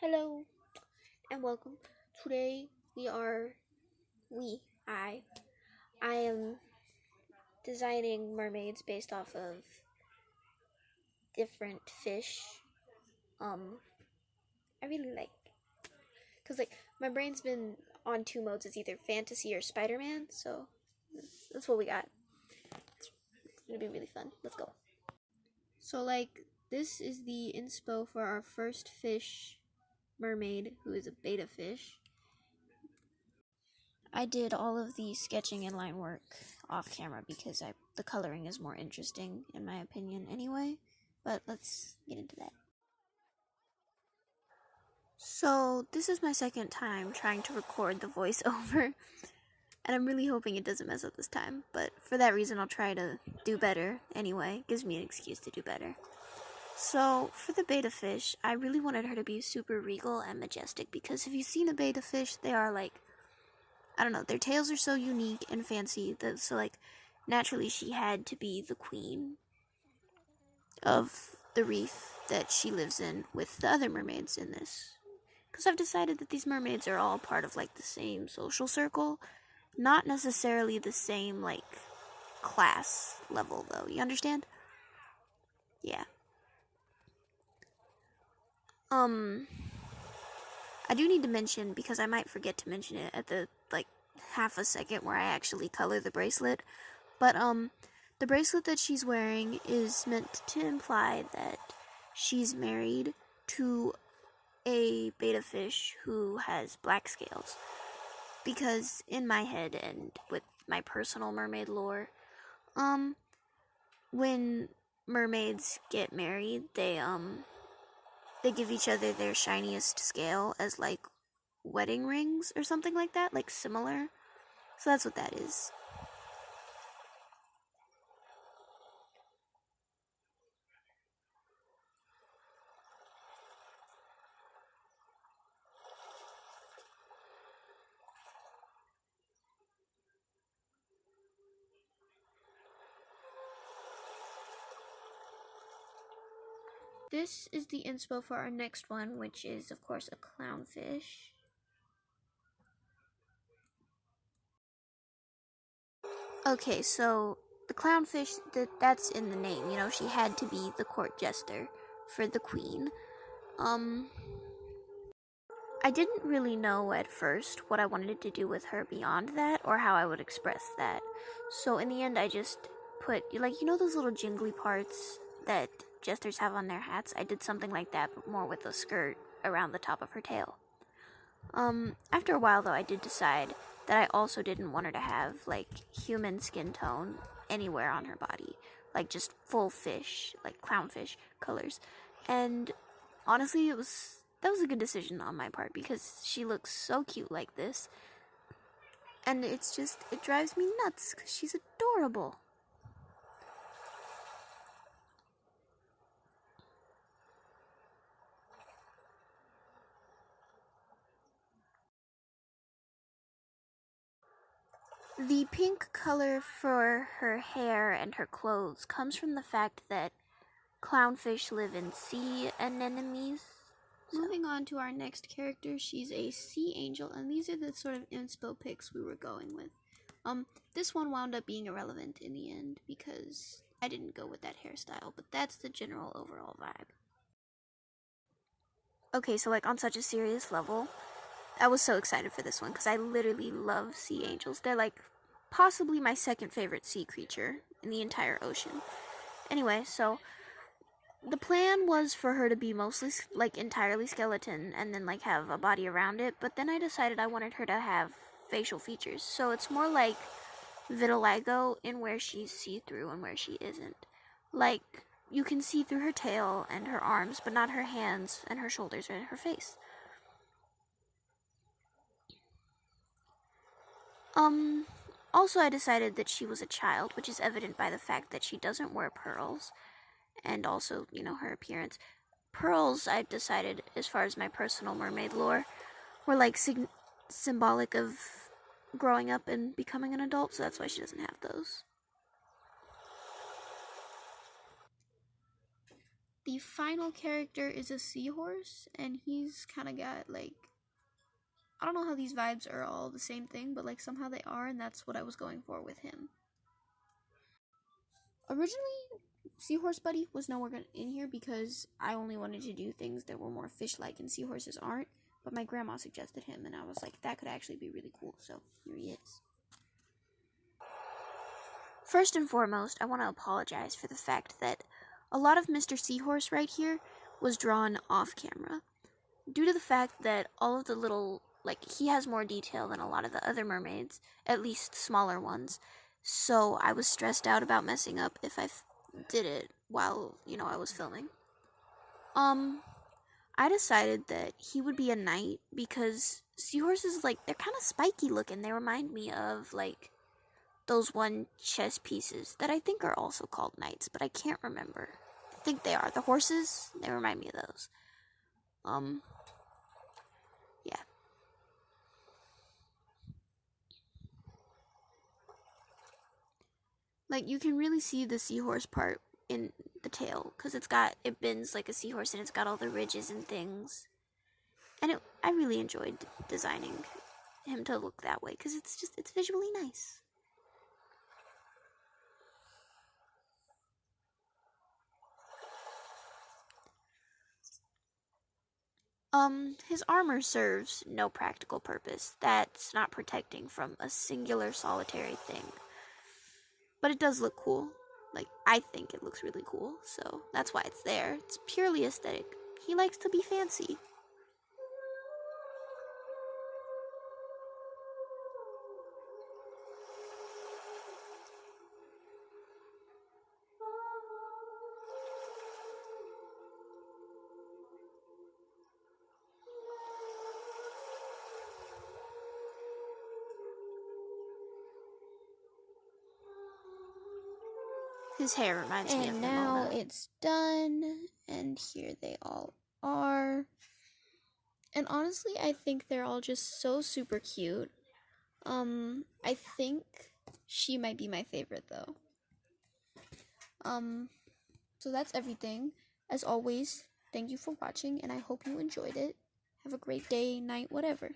Hello and welcome. Today I am designing mermaids based off of different fish. Um, I really like, cause my brain's been on two modes. It's either fantasy or Spider-Man. So that's what we got. It's gonna be really fun. Let's go. So this is the inspo for our first fish, mermaid, who is a beta fish. I did all of the sketching and line work off camera because the coloring is more interesting in my opinion anyway, but let's get into that. So this is my second time trying to record the voiceover, and I'm really hoping it doesn't mess up this time, but for that reason I'll try to do better anyway. Gives me an excuse to do better. So for the beta fish, I really wanted her to be super regal and majestic because if you've seen a beta fish, they are I don't know, their tails are so unique and fancy that naturally she had to be the queen of the reef that she lives in with the other mermaids in this. Because I've decided that these mermaids are all part of the same social circle, not necessarily the same class level though. You understand? Yeah. I do need to mention, because I might forget to mention it at the half a second where I actually color the bracelet, but the bracelet that she's wearing is meant to imply that she's married to a beta fish who has black scales. Because in my head and with my personal mermaid lore, when mermaids get married, they give each other their shiniest scale as wedding rings or something like that, similar. So that's what that is. This is the inspo for our next one, which is, of course, a clownfish. Okay, so the clownfish, that's in the name. You know, she had to be the court jester for the queen. I didn't really know at first what I wanted to do with her beyond that, or how I would express that. So in the end, I just put, those little jingly parts that jesters have on their hats? I did something like that, but more with a skirt around the top of her tail. After a while, though, I did decide that I also didn't want her to have, human skin tone anywhere on her body. Just full fish, clownfish colors. And honestly, that was a good decision on my part because she looks so cute like this. And it drives me nuts because she's adorable. The pink color for her hair and her clothes comes from the fact that clownfish live in sea anemones. Moving on to our next character, she's a sea angel, and these are the sort of inspo pics we were going with. This one wound up being irrelevant in the end because I didn't go with that hairstyle, but that's the general overall vibe. Okay, so on such a serious level, I was so excited for this one because I literally love sea angels. They're possibly my second favorite sea creature in the entire ocean. Anyway, so the plan was for her to be mostly entirely skeleton and then have a body around it, but then I decided I wanted her to have facial features. So it's more like vitiligo in where she's see-through and where she isn't. You can see through her tail and her arms, but not her hands and her shoulders or her face. Also I decided that she was a child, which is evident by the fact that she doesn't wear pearls, and also, her appearance. Pearls, I've decided, as far as my personal mermaid lore, were symbolic of growing up and becoming an adult, so that's why she doesn't have those. The final character is a seahorse, and he's kind of got, like, I don't know how these vibes are all the same thing, but, like, somehow they are, and that's what I was going for with him. Originally, Seahorse Buddy was nowhere in here because I only wanted to do things that were more fish-like, and seahorses aren't, but my grandma suggested him, and I was like, that could actually be really cool, so here he is. First and foremost, I want to apologize for the fact that a lot of Mr. Seahorse right here was drawn off camera. Due to the fact that all of the little, like, he has more detail than a lot of the other mermaids, at least smaller ones, so I was stressed out about messing up if I did it while, I was filming. I decided that he would be a knight because seahorses, like, they're kind of spiky looking. They remind me of, like, those one chess pieces that I think are also called knights, but I can't remember. I think they are. The horses, they remind me of those. Yeah. Like, you can really see the seahorse part in the tail, because it bends like a seahorse, and it's got all the ridges and things. And I really enjoyed designing him to look that way, because it's visually nice. His armor serves no practical purpose. That's not protecting from a singular solitary thing. But it does look cool. Like, I think it looks really cool, so that's why it's there. It's purely aesthetic. He likes to be fancy. His hair reminds me of Nimona. And now it's done, and here they all are. And honestly, I think they're all just so super cute. I think she might be my favorite, though. So that's everything. As always, thank you for watching, and I hope you enjoyed it. Have a great day, night, whatever.